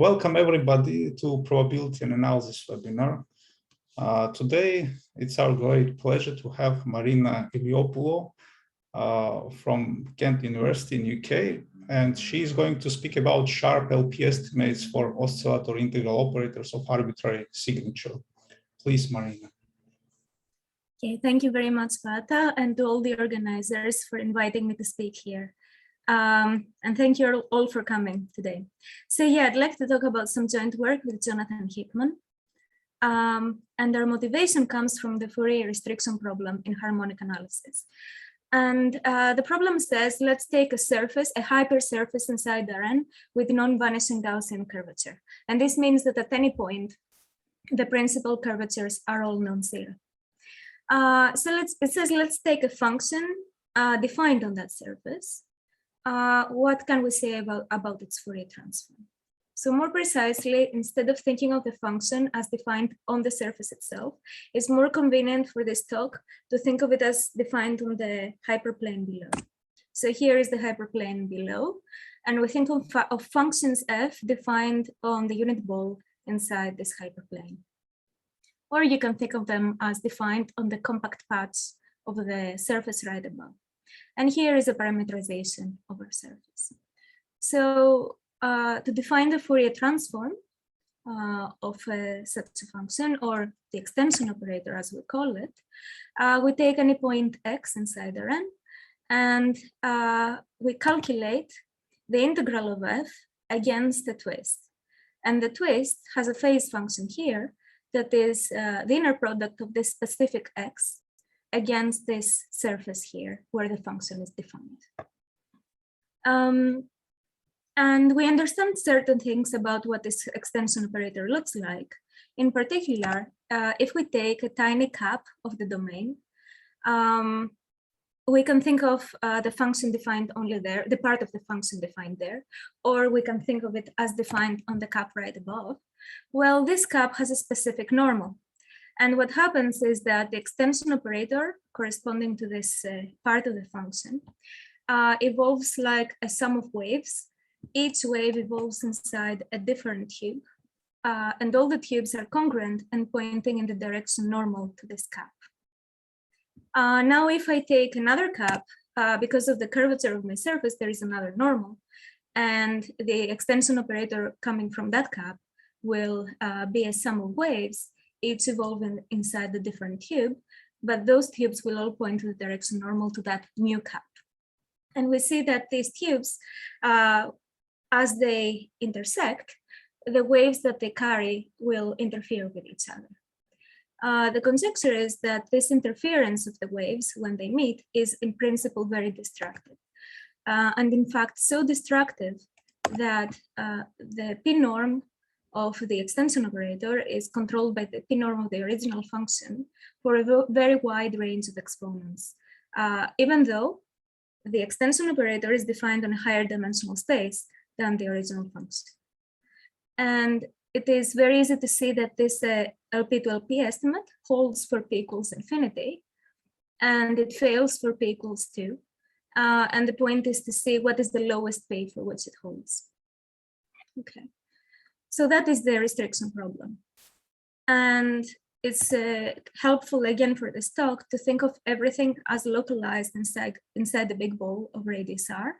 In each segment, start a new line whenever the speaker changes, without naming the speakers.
Welcome everybody to Probability and Analysis webinar. Today, it's our great pleasure to have Marina Iliopoulou from Kent University in UK, and she's going to speak about sharp LP estimates for oscillatory integral operators of arbitrary signature. Please, Marina.
Okay, thank you very much, Bata, and to all the organizers for inviting me to speak here. And thank you all for coming today. So yeah, I'd like to talk about some joint work with Jonathan Hickman. And our motivation comes from the Fourier restriction problem in harmonic analysis. And the problem says, let's take a surface, a hypersurface inside Rn with non-vanishing Gaussian curvature. And this means that at any point, the principal curvatures are all non-zero. It says, let's take a function defined on that surface. What can we say about its Fourier transform? So more precisely, instead of thinking of the function as defined on the surface itself, it's more convenient for this talk to think of it as defined on the hyperplane below. So here is the hyperplane below, and we think of functions f defined on the unit ball inside this hyperplane. Or you can think of them as defined on the compact patch of the surface right above. And here is a parameterization of our surface. So to define the Fourier transform of such a function, or the extension operator as we call it, we take any point x inside Rn, and we calculate the integral of f against the twist. And the twist has a phase function here that is the inner product of this specific x against this surface here where the function is defined. And we understand certain things about what this extension operator looks like. In particular, if we take a tiny cap of the domain, we can think of the function defined only there, the part of the function defined there, or we can think of it as defined on the cap right above. Well, this cap has a specific normal. And what happens is that the extension operator corresponding to this part of the function evolves like a sum of waves. Each wave evolves inside a different tube, and all the tubes are congruent and pointing in the direction normal to this cap. Now, if I take another cap, because of the curvature of my surface, there is another normal, and the extension operator coming from that cap will be a sum of waves, each evolving inside the different tube, but those tubes will all point to the direction normal to that new cap. And we see that these tubes, as they intersect, the waves that they carry will interfere with each other. The conjecture is that this interference of the waves when they meet is in principle very destructive. And in fact, so destructive that the p-norm of the extension operator is controlled by the p-norm of the original function for a very wide range of exponents, even though the extension operator is defined on a higher dimensional space than the original function. And it is very easy to see that this LP to LP estimate holds for p equals infinity, and it fails for p equals 2. And the point is to see what is the lowest p for which it holds. Okay. So that is the restriction problem. And it's helpful, again, for this talk to think of everything as localized inside the big ball of radius r.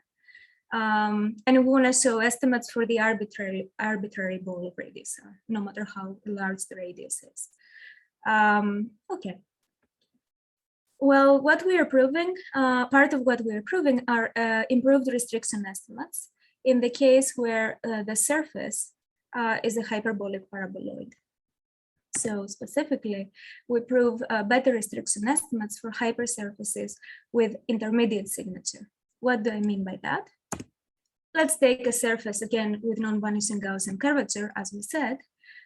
And we want to show estimates for the arbitrary ball of radius r, no matter how large the radius is. Okay. Well, what we are proving, part of what we are proving are improved restriction estimates in the case where the surface is a hyperbolic paraboloid. So specifically, we prove better restriction estimates for hypersurfaces with intermediate signature. What do I mean by that? Let's take a surface again with non-vanishing Gaussian curvature, as we said,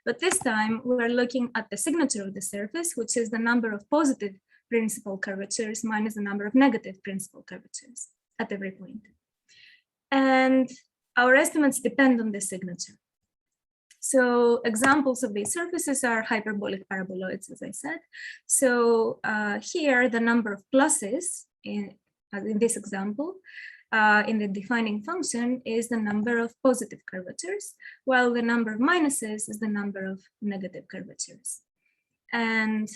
but this time we're looking at the signature of the surface, which is the number of positive principal curvatures minus the number of negative principal curvatures at every point. And our estimates depend on the signature. So examples of these surfaces are hyperbolic paraboloids, as I said. So here, the number of pluses in this example in the defining function is the number of positive curvatures, while the number of minuses is the number of negative curvatures. And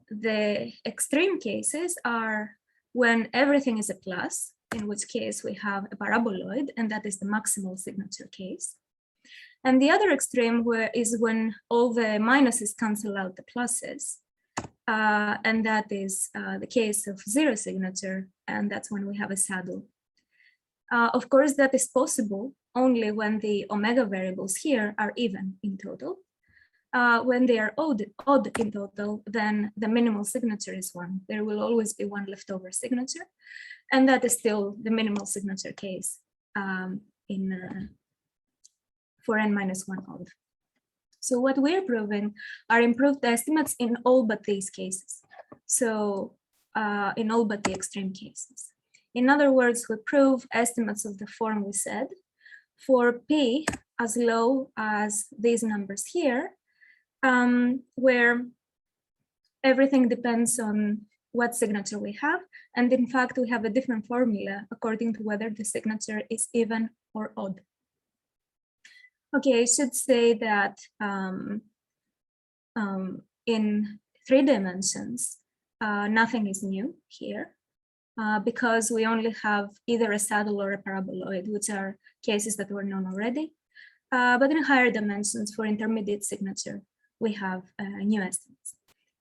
the extreme cases are when everything is a plus, in which case we have a paraboloid, and that is the maximal signature case. And the other extreme is when all the minuses cancel out the pluses. And that is the case of zero signature, and that's when we have a saddle. Of course, that is possible only when the omega variables here are even in total. When they are odd in total, then the minimal signature is 1. There will always be one leftover signature, and that is still the minimal signature case for n-1 odd. So what we're proving are improved estimates in all but these cases. So in all but the extreme cases. In other words, we prove estimates of the form we said for P as low as these numbers here, where everything depends on what signature we have. And in fact, we have a different formula according to whether the signature is even or odd. Okay, I should say that in 3 dimensions, nothing is new here because we only have either a saddle or a paraboloid, which are cases that were known already. But in higher dimensions for intermediate signature, we have new estimates.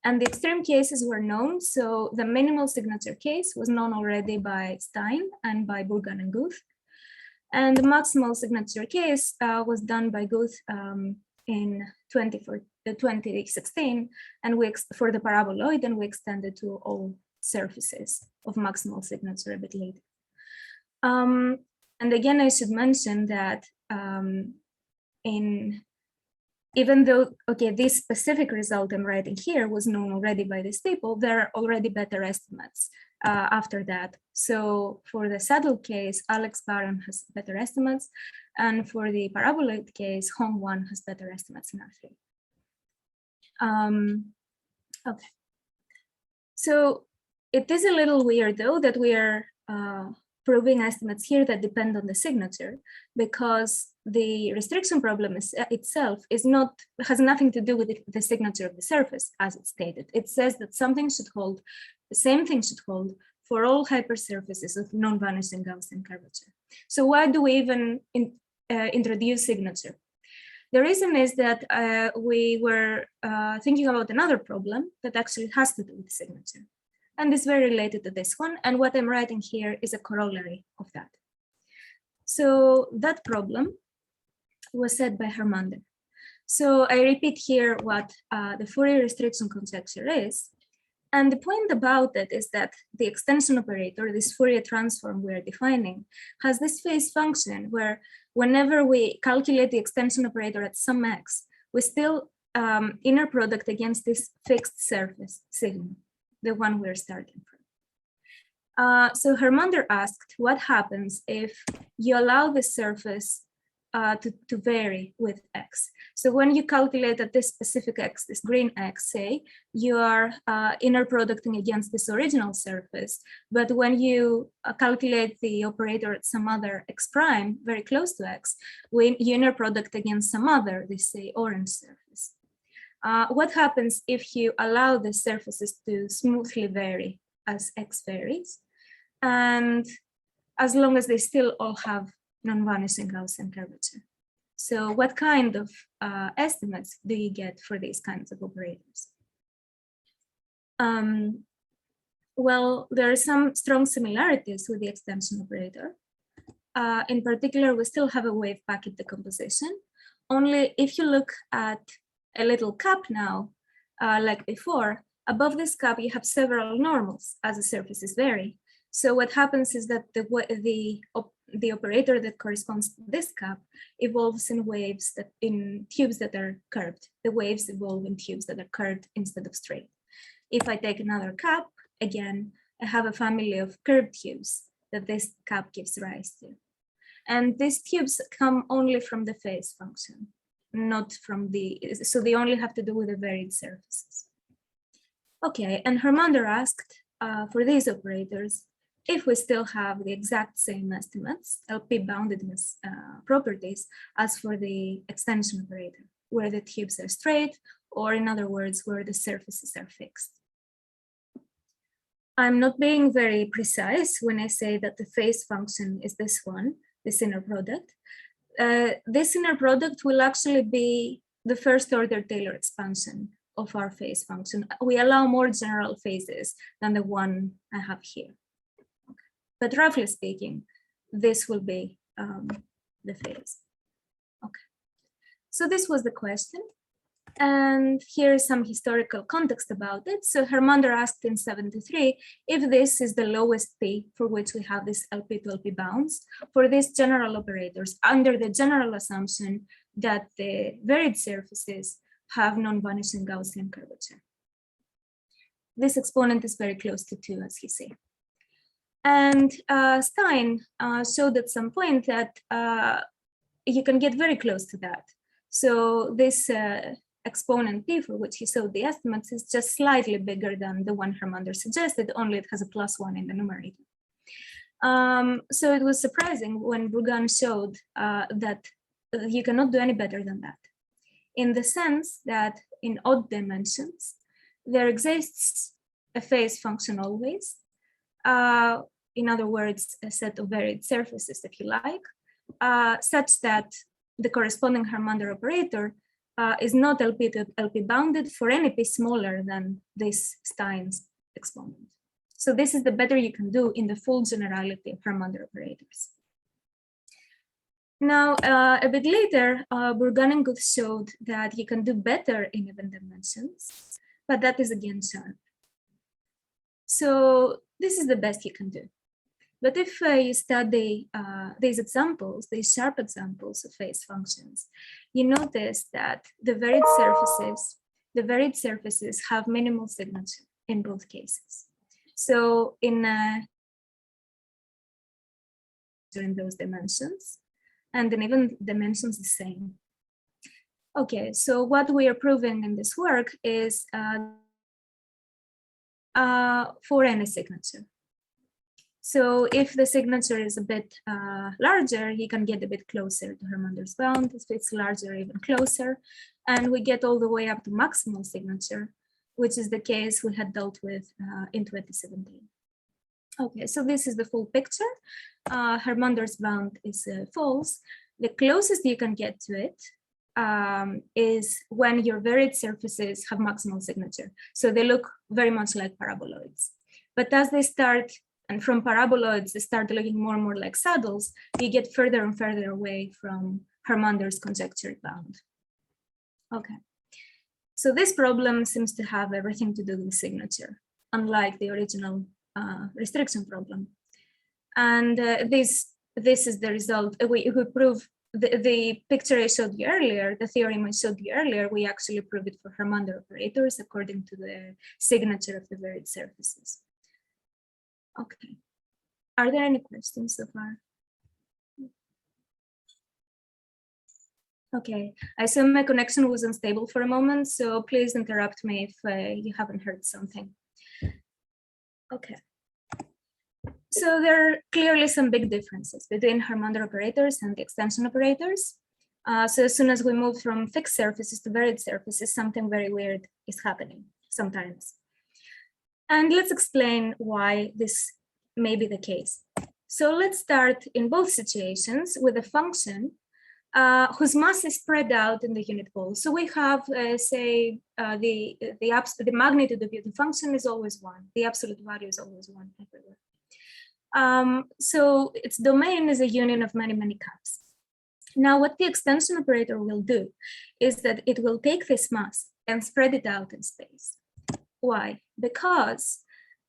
And the extreme cases were known. So the minimal signature case was known already by Stein and by Burgan and Guth. And the maximal signature case was done by Guth in 2016, and for the paraboloid, and we extended to all surfaces of maximal signature a bit later. And again, I should mention that even though, okay, this specific result I'm writing here was known already by this table, there are already better estimates after that. So for the saddle case, Alex Barham has better estimates, and for the paraboloid case, Hong Wan has better estimates in R3. Okay, so it is a little weird though that we are proving estimates here that depend on the signature, because the restriction problem itself has nothing to do with the signature of the surface, as it's stated. It says that something should hold, the same thing should hold for all hypersurfaces of non-vanishing Gaussian curvature. So why do we even introduce signature? The reason is that we were thinking about another problem that actually has to do with signature. And it's very related to this one. And what I'm writing here is a corollary of that. So that problem was said by Hermione. So I repeat here what the Fourier restriction conjecture is. And the point about it is that the extension operator, this Fourier transform we're defining, has this phase function where whenever we calculate the extension operator at some x, we still inner product against this fixed surface sigma, the one we're starting from. So Hermione asked, what happens if you allow the surface to vary with x? So when you calculate at this specific x, this green x, say, you are inner producting against this original surface. But when you calculate the operator at some other x prime, very close to x, when you inner product against some other, this say orange surface. What happens if you allow the surfaces to smoothly vary as x varies, and as long as they still all have non-vanishing Gaussian curvature? So what kind of estimates do you get for these kinds of operators? Well, there are some strong similarities with the extension operator. In particular, we still have a wave packet decomposition. Only if you look at a little cap now, like before, above this cap, you have several normals as the surfaces vary. So what happens is that the operator that corresponds to this cap evolves in waves in tubes that are curved. The waves evolve in tubes that are curved instead of straight. If I take another cap, again, I have a family of curved tubes that this cap gives rise to. And these tubes come only from the phase function, not from so they only have to do with the varied surfaces. Okay, and Hermione asked for these operators, if we still have the exact same estimates, LP boundedness properties, as for the extension operator, where the tubes are straight, or in other words, where the surfaces are fixed. I'm not being very precise when I say that the phase function is this one, this inner product. This inner product will actually be the first order Taylor expansion of our phase function. We allow more general phases than the one I have here. Okay. But roughly speaking, this will be the phase. Okay. So this was the question. And here's some historical context about it. So Harmonizer asked in 73 if this is the lowest P for which we have this LP to LP bounds for these general operators under the general assumption that the varied surfaces have non-vanishing Gaussian curvature. This exponent is very close to 2, as you see. And Stein showed at some point that you can get very close to that. So this exponent P for which he showed the estimates is just slightly bigger than the one Hermione suggested, only it has a +1 in the numerator. So it was surprising when Bourgain showed that you cannot do any better than that, in the sense that in odd dimensions, there exists a phase function always. In other words, a set of varied surfaces, if you like, such that the corresponding Harmonizer operator is not LP to LP bounded for any P smaller than this Stein's exponent. So this is the better you can do in the full generality of Harmonizer operators. Now, a bit later, Bourgain and Guth showed that you can do better in even dimensions, but that is again sharp. So this is the best you can do. But if you study these examples, these sharp examples of phase functions, you notice that the varied surfaces have minimal signature in both cases. So in those dimensions, and then even dimensions the same. Okay, so what we are proving in this work is for any signature. So if the signature is a bit larger, you can get a bit closer to Hermionez's bound. If it's larger, even closer. And we get all the way up to maximal signature, which is the case we had dealt with in 2017. Okay, so this is the full picture. Hermionez's bound is false. The closest you can get to it is when your varied surfaces have maximal signature. So they look very much like paraboloids. But as they start, and from paraboloids, they start looking more and more like saddles, you get further and further away from Hermionez's conjectured bound. Okay, so this problem seems to have everything to do with signature, unlike the original restriction problem. And this is the result. We prove the picture I showed you earlier, the theorem I showed you earlier, we actually prove it for Harmonizer operators according to the signature of the varied surfaces. Okay, are there any questions so far? Okay, I assume my connection was unstable for a moment, so please interrupt me if you haven't heard something. Okay. So there are clearly some big differences between Harmonizer operators and the extension operators. So as soon as we move from fixed surfaces to varied surfaces, something very weird is happening sometimes. And let's explain why this may be the case. So let's start in both situations with a function whose mass is spread out in the unit pole. So we have, say, the magnitude of the function is always 1. The absolute value is always 1 everywhere. So its domain is a union of many, many caps. Now, what the extension operator will do is that it will take this mass and spread it out in space. Why? Because,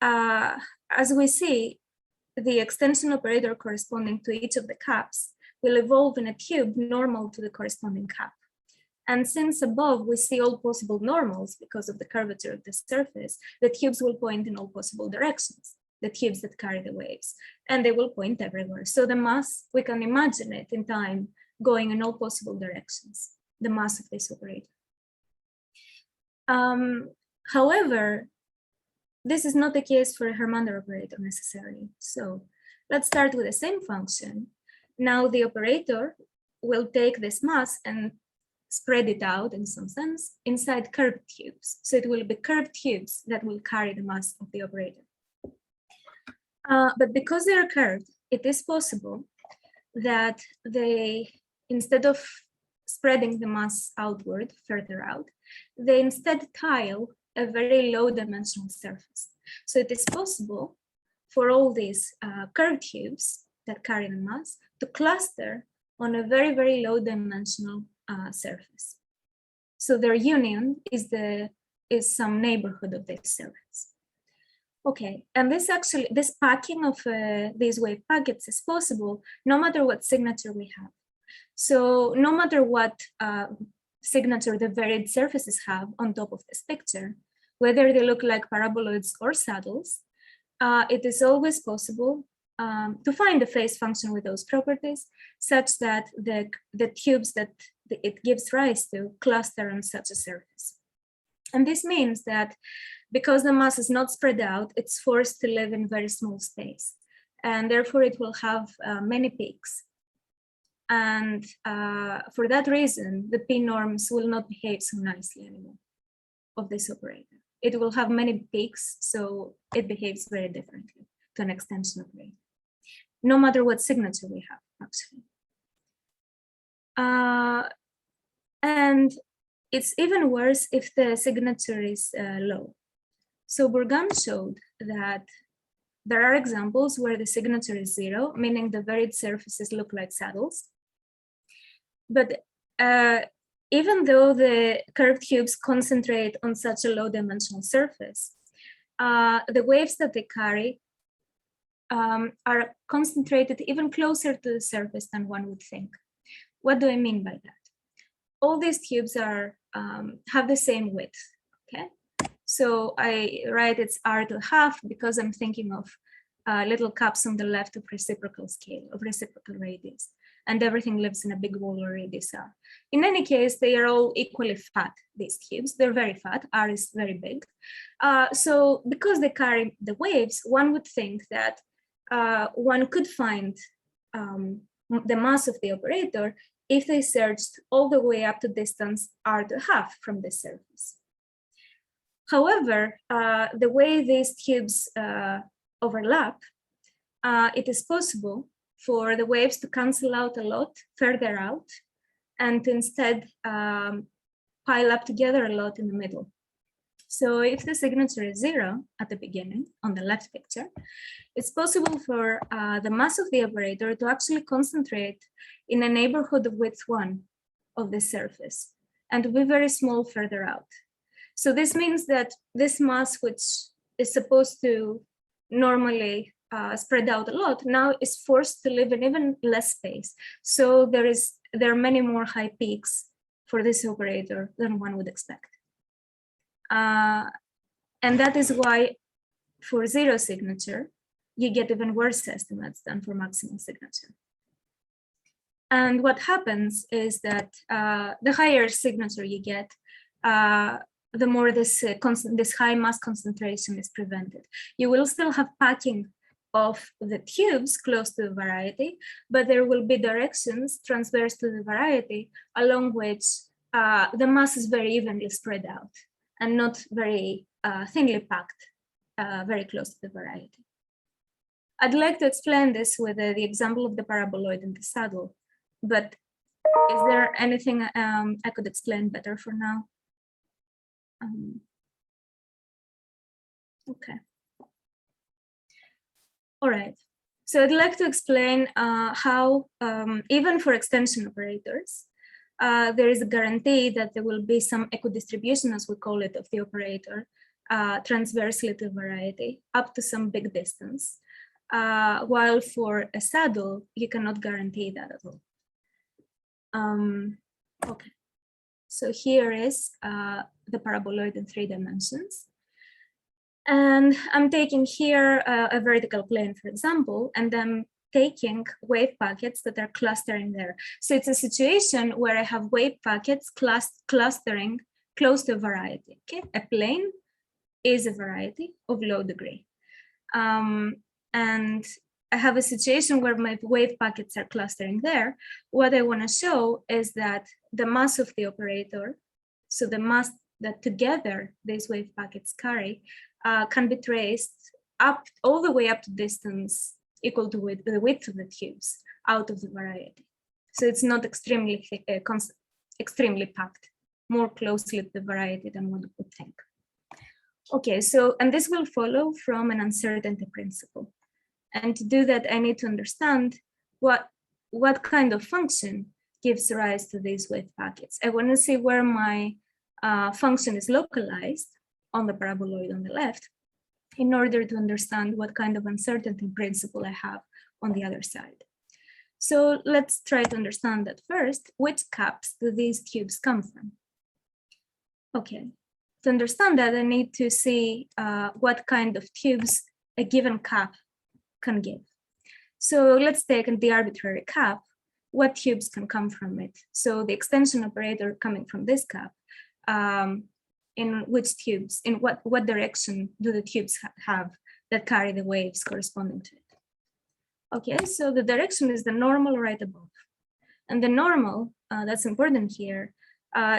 as we see, the extension operator corresponding to each of the caps will evolve in a cube normal to the corresponding cap. And since above we see all possible normals because of the curvature of the surface, the cubes will point in all possible directions, the cubes that carry the waves, and they will point everywhere. So the mass, we can imagine it in time going in all possible directions, the mass of this operator. However, This is not the case for a Hermione operator necessarily. So let's start with the same function. Now the operator will take this mass and spread it out in some sense inside curved cubes. So it will be curved cubes that will carry the mass of the operator. But because they are curved, it is possible that they, instead of spreading the mass outward, further out, they instead tile a very low dimensional surface. So it is possible for all these curved cubes that carry the mass to cluster on a very, very low dimensional surface. So their union is some neighborhood of this surface. Okay, and this packing of these wave packets is possible no matter what signature we have. So no matter what signature the varied surfaces have on top of this picture, whether they look like paraboloids or saddles, it is always possible to find a phase function with those properties such that the cubes that it gives rise to cluster on such a surface. And this means that because the mass is not spread out, it's forced to live in very small space. And therefore it will have many peaks. And for that reason, the P norms will not behave so nicely anymore of this operator. It will have many peaks, so it behaves very differently to an extension operator, no matter what signature we have, actually. And it's even worse if the signature is low. So Bourgain showed that there are examples where the signature is 0, meaning the varied surfaces look like saddles. But even though the curved cubes concentrate on such a low dimensional surface, the waves that they carry are concentrated even closer to the surface than one would think. What do I mean by that? All these cubes are have the same width, okay? So I write it's r⁴ because I'm thinking of little cups on the left of reciprocal scale, of reciprocal radius, and everything lives in a big wall or radius r. In any case, they are all equally fat, these cubes. They're very fat, r is very big. So because they carry the waves, one would think that one could find the mass of the operator if they searched all the way up to distance r⁴ from the surface. However, the way these cubes overlap, it is possible for the waves to cancel out a lot further out and to instead pile up together a lot in the middle. So if the signature is 0 at the beginning on the left picture, it's possible for the mass of the operator to actually concentrate in a neighborhood of width 1 of the surface and to be very small further out. So this means that this mass, which is supposed to normally spread out a lot, now is forced to live in even less space. So there are many more high peaks for this operator than one would expect. And that is why for 0 signature, you get even worse estimates than for maximum signature. And what happens is that the higher signature you get, the more this high mass concentration is prevented. You will still have packing of the cubes close to the variety, but there will be directions transverse to the variety along which the mass is very evenly spread out and not very thinly packed, very close to the variety. I'd like to explain this with the example of the paraboloid and the saddle, but is there anything I could explain better for now? Okay. All right. So I'd like to explain how, even for extension operators, there is a guarantee that there will be some equidistribution, as we call it, of the operator transversely to variety up to some big distance, while for a saddle, you cannot guarantee that at all. Okay. So here is the paraboloid in 3 dimensions. And I'm taking here a vertical plane, for example, and I'm taking wave packets that are clustering there. So it's a situation where I have wave packets clustering close to a variety, okay? A plane is a variety of low degree. And I have a situation where my wave packets are clustering there. What I want to show is that the mass of the operator, so the mass that together these wave packets carry, can be traced up all the way up to distance equal to the width of the tubes out of the variety. So it's not extremely extremely packed, more closely to the variety than one would think. Okay, so, and this will follow from an uncertainty principle. And to do that, I need to understand what kind of function gives rise to these wave packets. I want to see where my function is localized on the paraboloid on the left in order to understand what kind of uncertainty principle I have on the other side. So let's try to understand that first. Which caps do these tubes come from? Okay, to understand that, I need to see what kind of tubes a given cap can give. So let's take the arbitrary cap. What tubes can come from it? So the extension operator coming from this cap, in which tubes, in what direction do the tubes have that carry the waves corresponding to it? Okay, so the direction is the normal right above. And the normal, that's important here,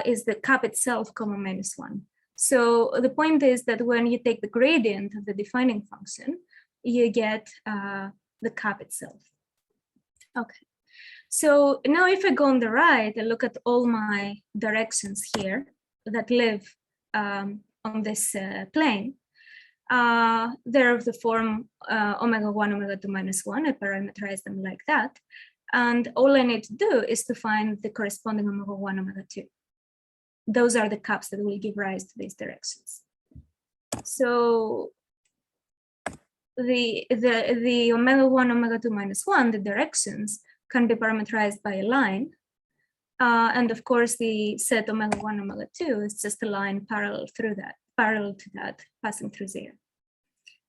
is the cap itself, comma -1. So the point is that when you take the gradient of the defining function, you get the cap itself. Okay, so now if I go on the right, I look at all my directions here that live on this plane. They're of the form ω1, ω2 -1. I parameterize them like that. And all I need to do is to find the corresponding ω1, ω2. Those are the caps that will give rise to these directions. So the ω1, ω2 -1, the directions, can be parameterized by a line. And of course, the set ω1, ω2 is just a line parallel to that, passing through 0.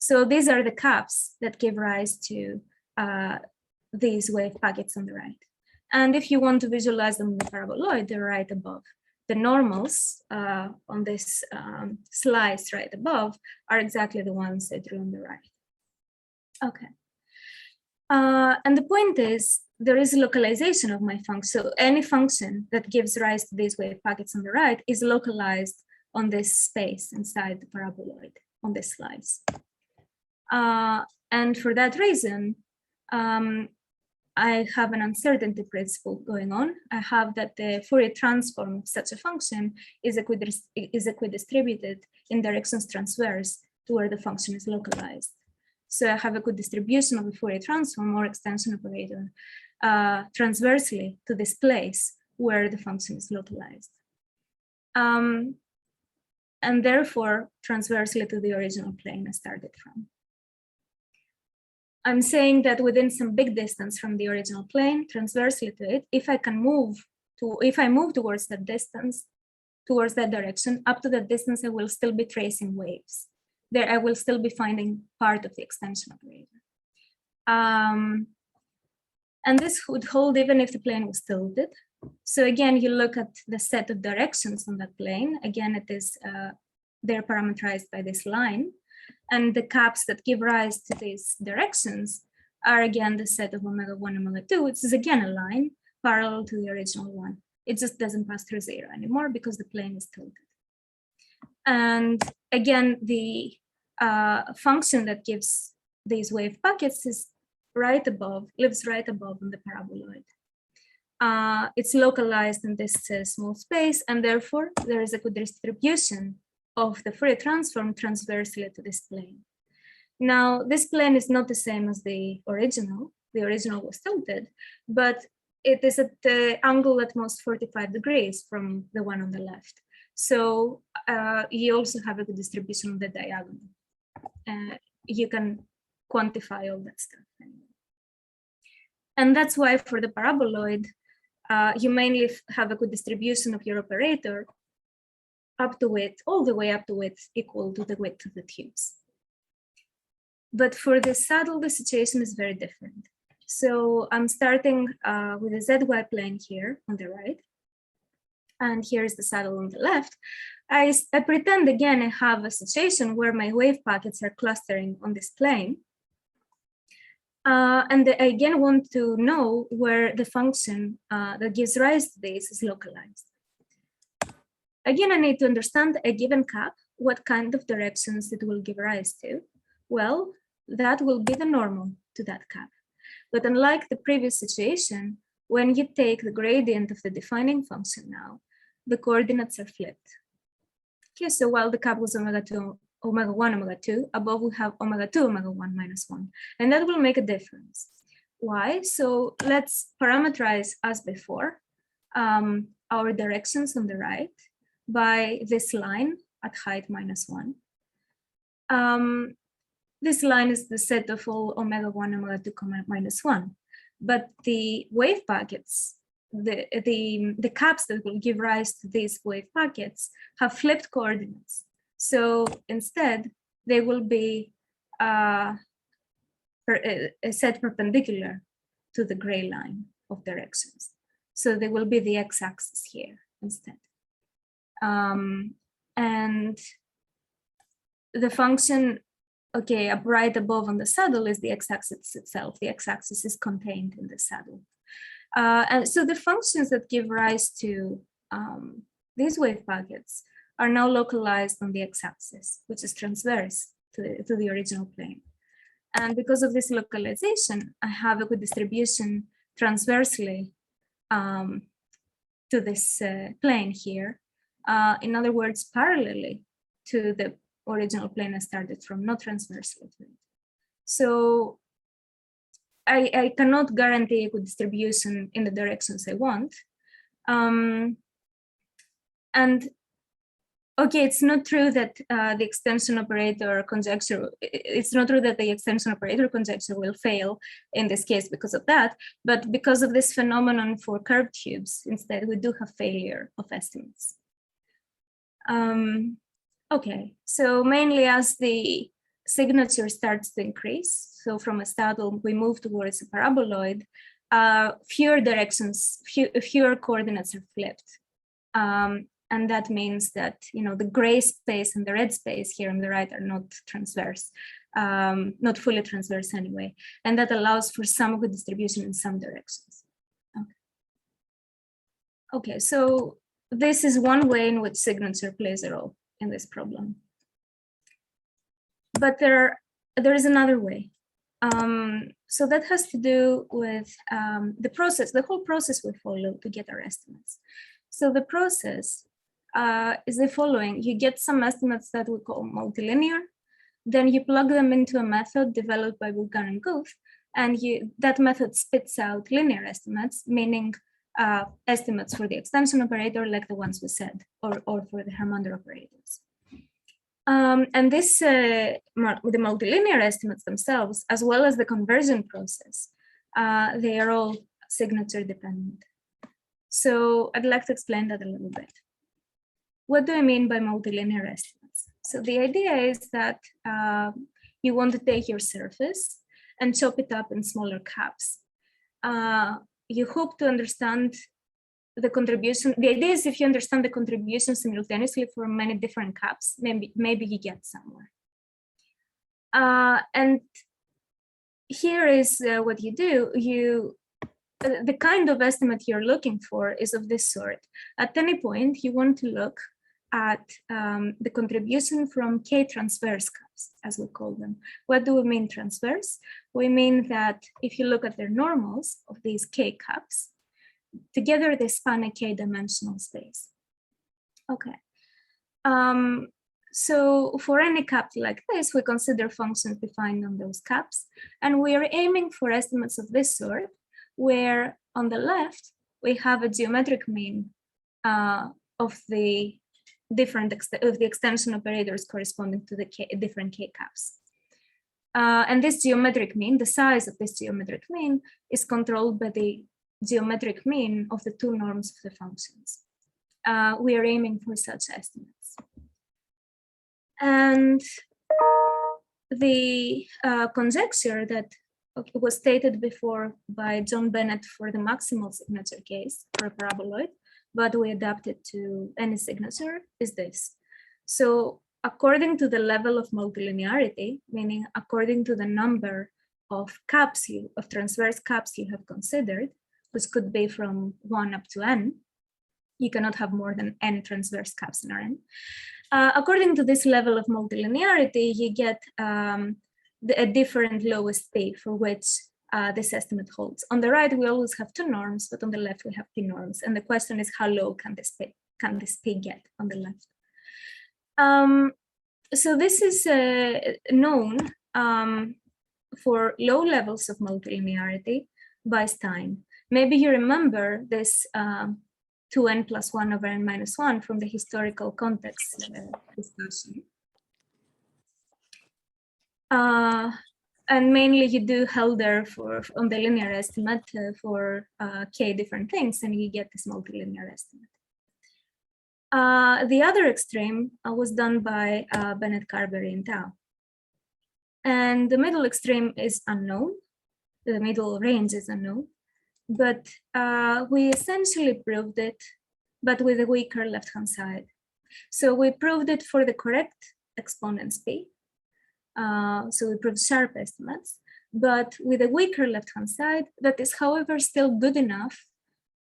So these are the caps that give rise to these wave packets on the right. And if you want to visualize them in the paraboloid, they're right above. The normals on this slice right above are exactly the ones I drew on the right. Okay. And the point is, there is localization of my function. So any function that gives rise to these wave packets on the right is localized on this space inside the paraboloid on this slice. And for that reason, I have an uncertainty principle going on. I have that the Fourier transform of such a function is equidistributed in directions transverse to where the function is localized. So I have a good distribution of the Fourier transform or extension operator transversely to this place where the function is localized. And therefore transversely to the original plane I started from. I'm saying that within some big distance from the original plane, transversely to it, if I move towards that distance, towards that direction, up to that distance, I will still be tracing waves. There, I will still be finding part of the extension operator. And this would hold even if the plane was tilted. So again, you look at the set of directions on that plane. Again, it is they're parameterized by this line. And the caps that give rise to these directions are again the set of ω1, ω2, which is again a line parallel to the original one. It just doesn't pass through 0 anymore because the plane is tilted. And again, the function that gives these wave packets is right above, lives right above on the paraboloid. It's localized in this small space, and therefore there is a good distribution of the Fourier transform transversely to this plane. Now, this plane is not the same as the original. The original was tilted, but it is at the angle at most 45 degrees from the one on the left. So you also have a good distribution of the diagonal. You can quantify all that stuff. And that's why for the paraboloid, you mainly have a good distribution of your operator up to width, all the way up to width equal to the width of the tubes. But for the saddle, the situation is very different. So I'm starting with a ZY plane here on the right. and here's the saddle on the left, I pretend again I have a situation where my wave packets are clustering on this plane. And I again want to know where the function that gives rise to this is localized. Again, I need to understand a given cap, what kind of directions it will give rise to. Well, that will be the normal to that cap. But unlike the previous situation, when you take the gradient of the defining function now, the coordinates are flipped. Okay, so while the cap was omega2, omega1, omega2, above we have omega2, omega1 minus 1, and that will make a difference. Why? So let's parameterize as before our directions on the right by this line at height minus 1. This line is the set of all omega1, omega2, minus 1, but the wave packets, the caps that will give rise to these wave packets have flipped coordinates. So instead, they will be set perpendicular to the gray line of directions. So they will be the x-axis here instead. And the function, okay, up right above on the saddle is the x-axis itself. The x-axis is contained in the saddle. And so the functions that give rise to these wave packets are now localized on the x-axis, which is transverse to the original plane. And because of this localization, I have equidistribution transversely to this plane here. In other words, parallelly to the original plane I started from, not transversely to it. So I cannot guarantee equidistribution in the directions I want. And okay, it's not true that the extension operator conjecture, it's not true that the extension operator conjecture will fail in this case because of that, but because of this phenomenon for curved tubes, instead we do have failure of estimates. Okay, so mainly as the signature starts to increase, so from a saddle we move towards a paraboloid, fewer directions, fewer coordinates are flipped. And that means that, you know, the gray space and the red space here on the right are not transverse, not fully transverse anyway. And that allows for some equidistribution in some directions. Okay, so this is one way in which signature plays a role in this problem. But there is another way. So that has to do with the process, the whole process we follow to get our estimates. So the process is the following. You get some estimates that we call multilinear, then you plug them into a method developed by Bulgar and Guth, and that method spits out linear estimates, meaning estimates for the extension operator like the ones we said, or for the Harmonizer operators. And this, the multilinear estimates themselves, as well as the conversion process, they are all signature dependent. So I'd like to explain that a little bit. What do I mean by multilinear estimates? So the idea is that you want to take your surface and chop it up in smaller caps. You hope to understand the contribution. The idea is if you understand the contribution simultaneously for many different caps, maybe you get somewhere. And here is what you do. The kind of estimate you're looking for is of this sort. At any point, you want to look at the contribution from K-transverse caps, as we call them. What do we mean transverse? We mean that if you look at their normals of these K caps, together they span a K-dimensional space. Okay. So for any cap like this, we consider functions defined on those caps, and we are aiming for estimates of this sort, where on the left, we have a geometric mean of the extension operators corresponding to the different K caps. And this geometric mean, the size of this geometric mean is controlled by the geometric mean of the two norms of the functions. We are aiming for such estimates. And the conjecture that was stated before by John Bennett for the maximal signature case for a paraboloid but we adapt it to any signature, is this. So according to the level of multilinearity, meaning according to the number of caps of transverse caps you have considered, which could be from 1 up to n, you cannot have more than n transverse caps in Rn. According to this level of multilinearity, you get a different lowest p for which this estimate holds. On the right, we always have two norms, but on the left, we have p norms. And the question is, how low can this p get on the left? So this is known for low levels of multilinearity by Stein. Maybe you remember this 2n plus 1 over n minus 1 from the historical context discussion. And mainly you do Helder on the linear estimate for k different things, and you get this multilinear estimate. The other extreme was done by Bennett, Carberry, and Tao. And the middle extreme is unknown. The middle range is unknown. But we essentially proved it, but with a weaker left-hand side. So we proved it for the correct exponents p. So we proved sharp estimates, but with a weaker left-hand side that is, however, still good enough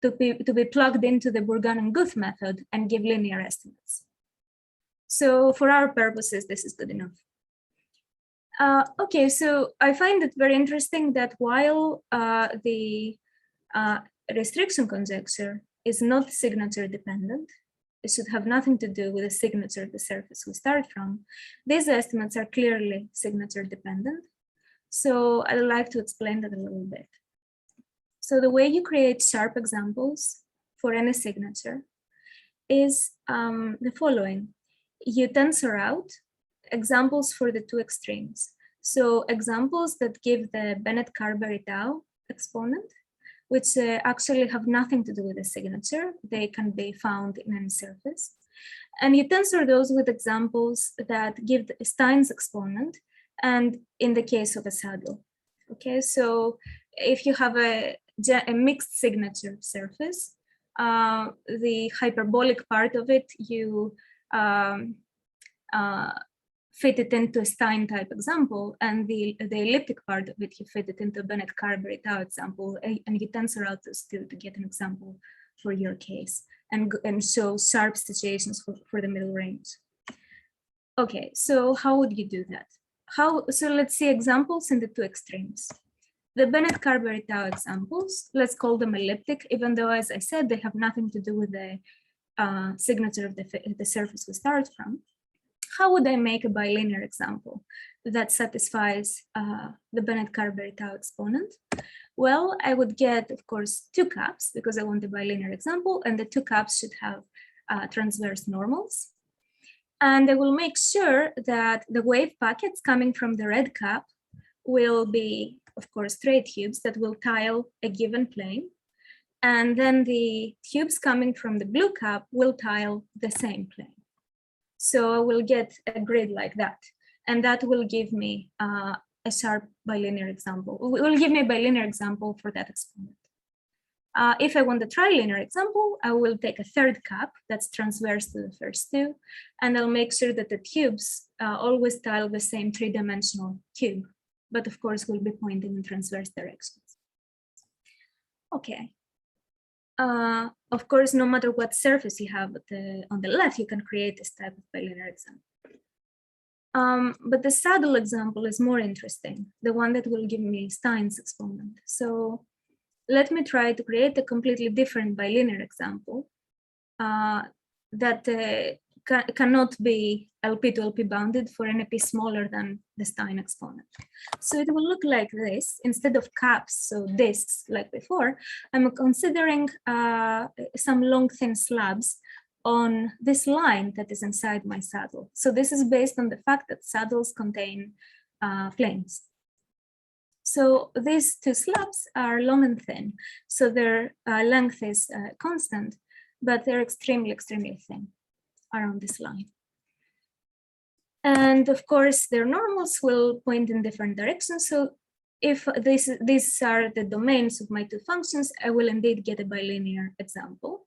to be plugged into the Bourgain and Guth method and give linear estimates. So for our purposes, this is good enough. Okay, so I find it very interesting that while the restriction conjecture is not signature dependent, it should have nothing to do with the signature of the surface we start from, these estimates are clearly signature dependent. So I'd like to explain that a little bit. So the way you create sharp examples for any signature is the following. You tensor out examples for the two extremes. So examples that give the Bennett-Carberry-Tau exponent, which actually have nothing to do with the signature. They can be found in any surface. And you tensor those with examples that give the Stein's exponent, and in the case of a saddle. Okay, so if you have a mixed signature surface, the hyperbolic part of it, you fit it into a Stein type example, and the elliptic part of it, you fit it into a Bennett-Carberry-Tau example, and you tensor out those two to get an example for your case, and show sharp situations for the middle range. Okay, so how would you do that? So let's see examples in the two extremes. The Bennett-Carberry-Tau examples, let's call them elliptic, even though, as I said, they have nothing to do with the signature of the surface we start from. How would I make a bilinear example that satisfies the Bennett-Carberry-Tau exponent? Well, I would get, of course, two caps because I want a bilinear example, and the two caps should have transverse normals. And I will make sure that the wave packets coming from the red cap will be, of course, straight tubes that will tile a given plane. And then the tubes coming from the blue cap will tile the same plane. So I will get a grid like that. And that will give me a sharp bilinear example. It will give me a bilinear example for that exponent. If I want a trilinear example, I will take a third cap that's transverse to the first two, and I'll make sure that the tubes always tile the same three-dimensional tube, but of course will be pointing in transverse directions. Okay. Of course, no matter what surface you have on the left, you can create this type of bilinear example. But the saddle example is more interesting, the one that will give me Stein's exponent. So let me try to create a completely different bilinear example that cannot be LP to LP bounded for an p smaller than the Stein exponent. So it will look like this. Instead of caps, so disks like before, I'm considering some long thin slabs on this line that is inside my saddle. So this is based on the fact that saddles contain planes. So these two slabs are long and thin. So their length is constant, but they're extremely, extremely thin around this line. And of course, their normals will point in different directions. So if these are the domains of my two functions, I will indeed get a bilinear example.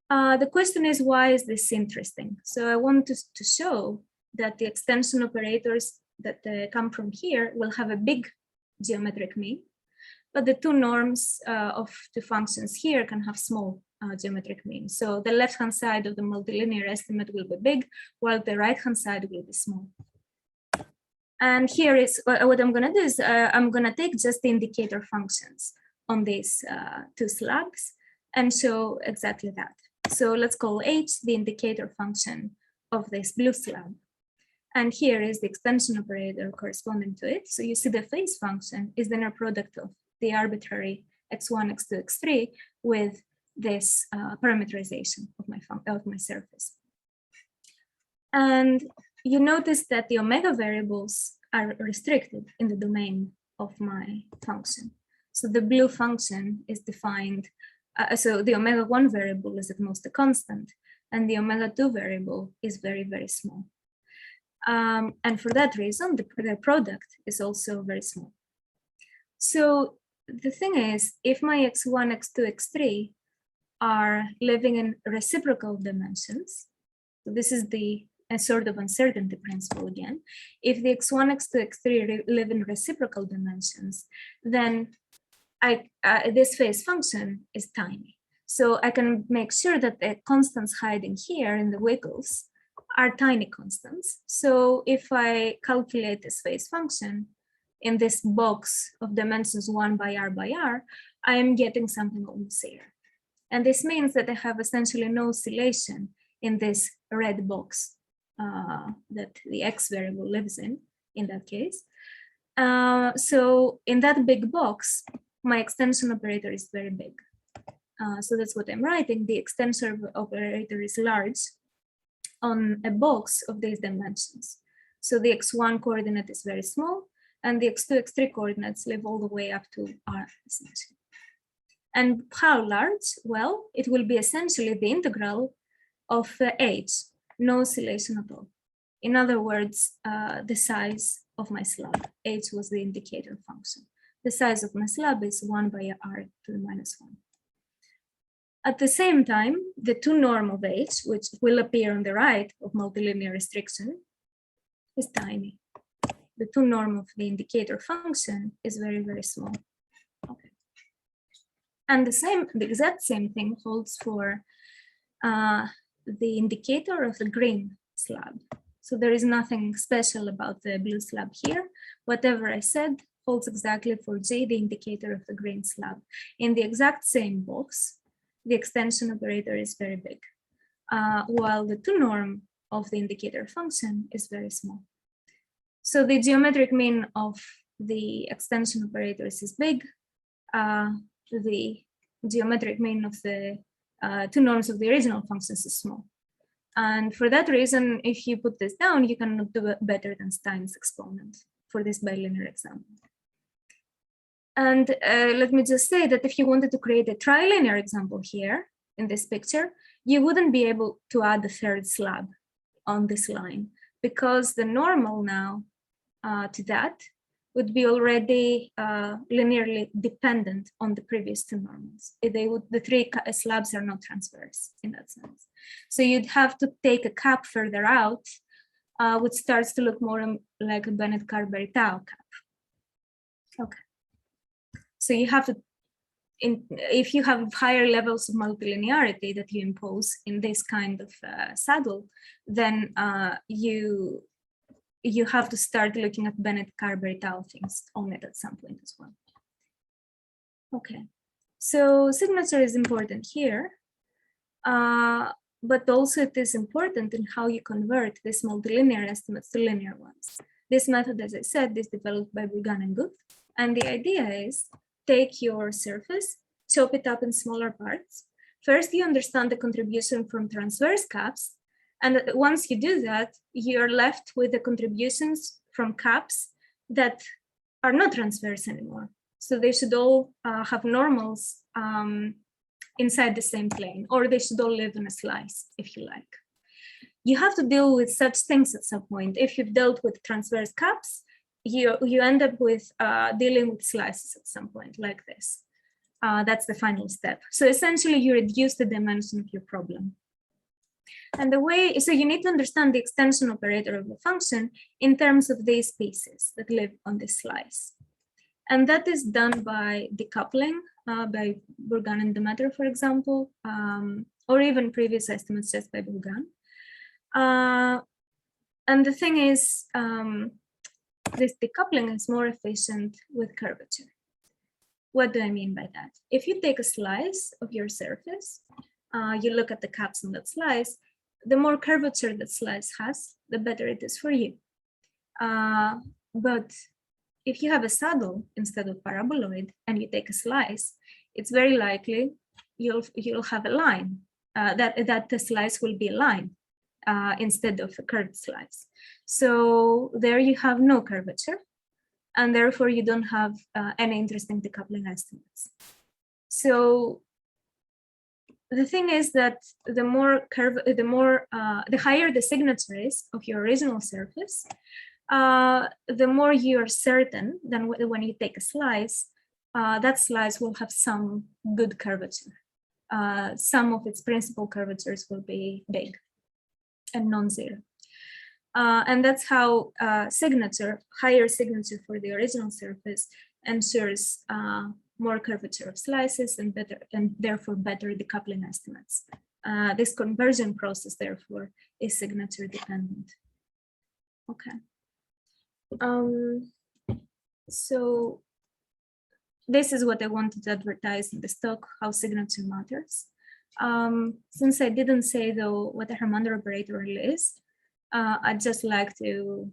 The question is, why is this interesting? So I want to show that the extension operators that come from here will have a big geometric mean, but the two norms of the functions here can have small geometric mean. So the left-hand side of the multilinear estimate will be big, while the right-hand side will be small. And here is what I'm going to do is I'm going to take just the indicator functions on these two slabs and show exactly that. So let's call H the indicator function of this blue slab. And here is the extension operator corresponding to it. So you see the phase function is the inner product of the arbitrary x1, x2, x3 with this parameterization of my surface. And you notice that the omega variables are restricted in the domain of my function. So the blue function is defined, so the omega1 variable is at most a constant, and the omega2 variable is very, very small. And for that reason, the product is also very small. So the thing is, if my x1, x2, x3 are living in reciprocal dimensions, so this is a sort of uncertainty principle again. If the x1, x2, x3 live in reciprocal dimensions, then this phase function is tiny. So I can make sure that the constants hiding here in the wiggles are tiny constants. So if I calculate this phase function in this box of dimensions 1 by r, I am getting something almost zero. And this means that I have essentially no oscillation in this red box that the x variable lives in that case. So in that big box, my extension operator is very big. So that's what I'm writing. The extension operator is large on a box of these dimensions. So the x1 coordinate is very small, and the x2, x3 coordinates live all the way up to r, essentially. And how large? Well, it will be essentially the integral of h, no oscillation at all. In other words, the size of my slab. H was the indicator function. The size of my slab is 1 by r to the minus 1. At the same time, the two norm of H, which will appear on the right of multilinear restriction, is tiny. The two norm of the indicator function is very, very small. Okay. And the exact same thing holds for the indicator of the green slab. So there is nothing special about the blue slab here. Whatever I said holds exactly for J, the indicator of the green slab. In the exact same box, the extension operator is very big, while the two norm of the indicator function is very small. So the geometric mean of the extension operators is big. The geometric mean of the two norms of the original functions is small. And for that reason, if you put this down, you cannot do it better than Stein's exponent for this bilinear example. And let me just say that if you wanted to create a trilinear example here in this picture, you wouldn't be able to add a third slab on this line, because the normal now to that would be already linearly dependent on the previous two normals. The three slabs are not transverse in that sense. So you'd have to take a cap further out, which starts to look more like a Bennett-Carberry-Tau cap. Okay. So you have to, if you have higher levels of multilinearity that you impose in this kind of saddle, then you have to start looking at Bennett-Carberry-Tau things on it at some point as well. Okay, so signature is important here, but also it is important in how you convert these multilinear estimates to linear ones. This method, as I said, is developed by Burgan and Guth, and the idea is take your surface, chop it up in smaller parts. First, you understand the contribution from transverse caps, and once you do that, you're left with the contributions from caps that are not transverse anymore. So they should all have normals inside the same plane, or they should all live in a slice, if you like. You have to deal with such things at some point. If you've dealt with transverse caps, you end up with dealing with slices at some point like this. That's the final step. So essentially, you reduce the dimension of your problem. And the way, so you need to understand the extension operator of the function in terms of these pieces that live on this slice. And that is done by decoupling, by Bourgain and Demeter, for example, or even previous estimates just by Bourgain. And the thing is, this decoupling is more efficient with curvature. What do I mean by that? If you take a slice of your surface, you look at the caps on that slice, the more curvature that slice has, the better it is for you. But if you have a saddle instead of paraboloid and you take a slice, it's very likely you'll have a line, that the slice will be a line instead of a curved slice. So there you have no curvature, and therefore you don't have any interesting decoupling estimates. So the thing is that the higher the signature is of your original surface, the more you are certain that when you take a slice, that slice will have some good curvature. Some of its principal curvatures will be big and non-zero. And that's how higher signature for the original surface ensures more curvature of slices and therefore better decoupling estimates. This conversion process, therefore, is signature dependent. Okay. So this is what I wanted to advertise in this talk, how signature matters. Since I didn't say though what a Harmonizer operator really is, I'd just like to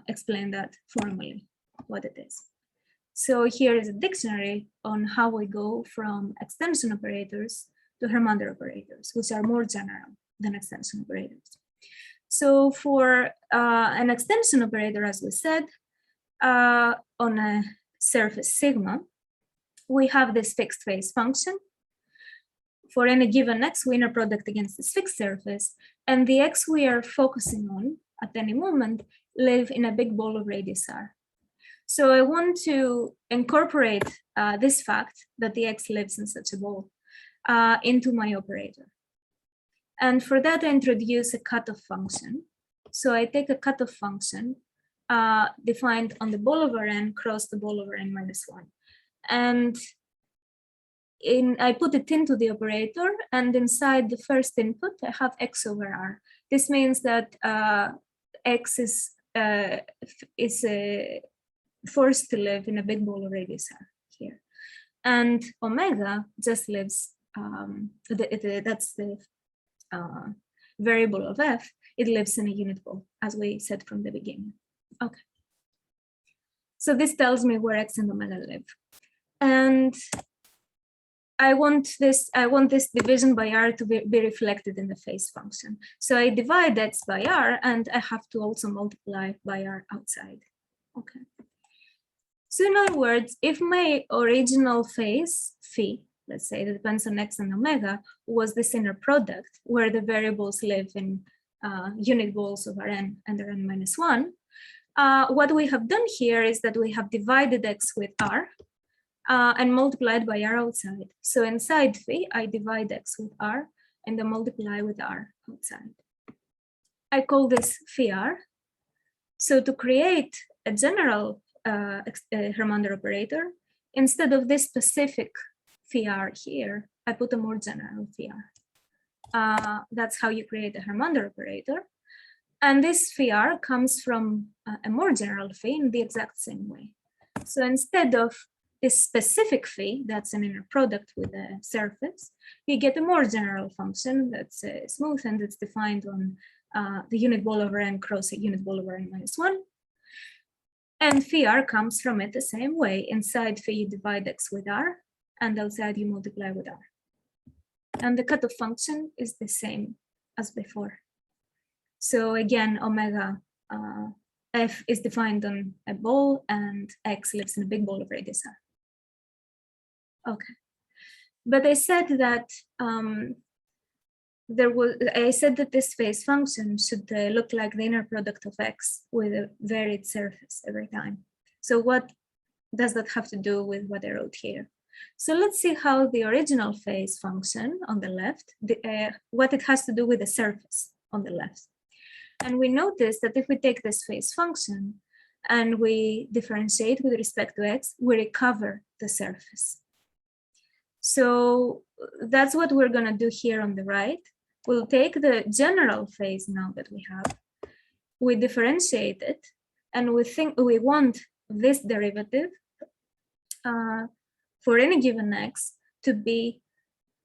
explain that formally, what it is. So here is a dictionary on how we go from extension operators to Harmonizer operators, which are more general than extension operators. So for an extension operator, as we said, on a surface sigma, we have this fixed phase function. For any given x, we inner product against this fixed surface, and the x we are focusing on at any moment live in a big ball of radius r. So I want to incorporate this fact that the x lives in such a ball into my operator. And for that, I introduce a cutoff function. So I take a cutoff function defined on the ball over n cross the ball over n minus 1. And I put it into the operator, and inside the first input, I have x over r. This means that x is forced to live in a big ball of radius r here. And omega just lives, that's the variable of f, it lives in a unit ball, as we said from the beginning. Okay. So this tells me where x and omega live. And I want this division by r to be reflected in the phase function. So I divide x by r, and I have to also multiply by r outside. Okay. So in other words, if my original phase, phi, let's say that depends on x and omega, was this inner product where the variables live in unit balls over n and n minus 1, what we have done here is that we have divided x with r and multiplied by r outside. So inside phi, I divide x with r and then multiply with r outside. I call this phi r. So to create a general Harmonizer operator, instead of this specific phi r here, I put a more general phi r. That's how you create a Harmonizer operator. And this phi r comes from a more general phi in the exact same way. So instead of this specific phi, that's an inner product with a surface, you get a more general function that's smooth, and it's defined on the unit ball over n cross a unit ball over n minus 1. And phi r comes from it the same way. Inside phi, you divide x with r, and outside you multiply with r. And the cutoff function is the same as before. So again, omega f is defined on a ball, and x lives in a big ball of radius r. Okay, but I said that this phase function should look like the inner product of x with a varied surface every time. So what does that have to do with what I wrote here? So let's see how the original phase function on the left, what it has to do with the surface on the left. And we notice that if we take this phase function and we differentiate with respect to x, we recover the surface. So that's what we're going to do here on the right. We'll take the general phase now that we have, we differentiate it, and we think we want this derivative for any given x to be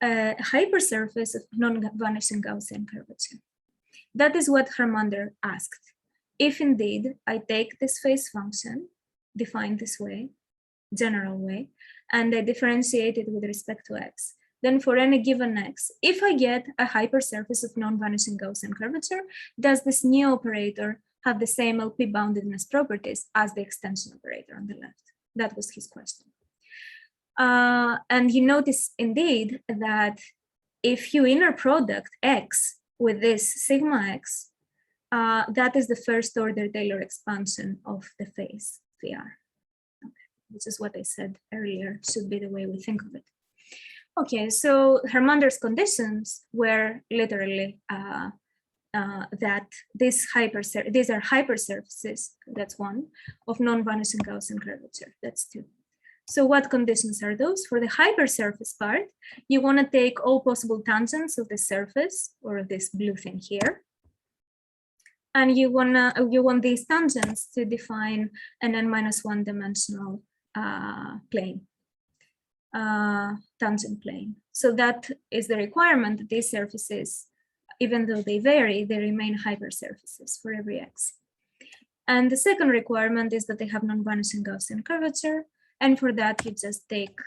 a hypersurface of non-vanishing Gaussian curvature. That is what Harmonizer asked. If indeed I take this phase function, defined this way, general way, and I differentiate it with respect to x, then for any given x, if I get a hypersurface of non-vanishing Gaussian curvature, does this new operator have the same LP boundedness properties as the extension operator on the left? That was his question. And you notice indeed that if you inner product x with this sigma x, that is the first order Taylor expansion of the phase VR. Okay, which is what I said earlier, should be the way we think of it. Okay, so Hermonizer's conditions were literally that these are hypersurfaces, that's one, of non-vanishing Gaussian curvature, that's two. So what conditions are those? For the hypersurface part, you want to take all possible tangents of the surface, or this blue thing here, and you want these tangents to define an n-1 dimensional plane, tangent plane. So that is the requirement that these surfaces, even though they vary, they remain hypersurfaces for every x. And the second requirement is that they have non-vanishing Gaussian curvature. And for that, you just take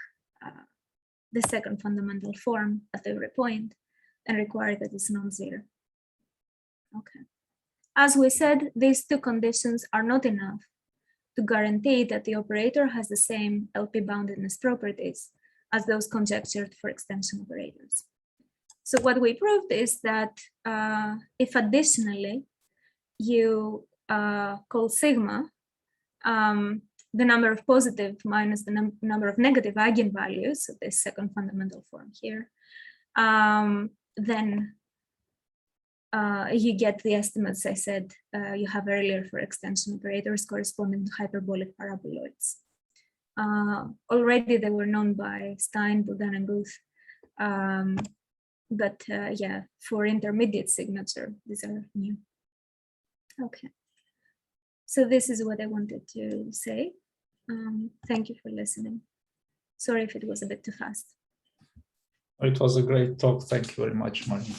the second fundamental form at every point and require that it's non-zero. Okay. As we said, these two conditions are not enough to guarantee that the operator has the same LP boundedness properties as those conjectured for extension operators. So what we proved is that if additionally you call sigma the number of positive minus the number of negative eigenvalues of this second fundamental form here, then you get the estimates I said you have earlier for extension operators corresponding to hyperbolic paraboloids. Already they were known by Stein, Bourdain, and Booth, but yeah, for intermediate signature, these are new. Okay, so this is what I wanted to say. Thank you for listening. Sorry if it was a bit too fast.
It was a great talk. Thank you very much, Marina.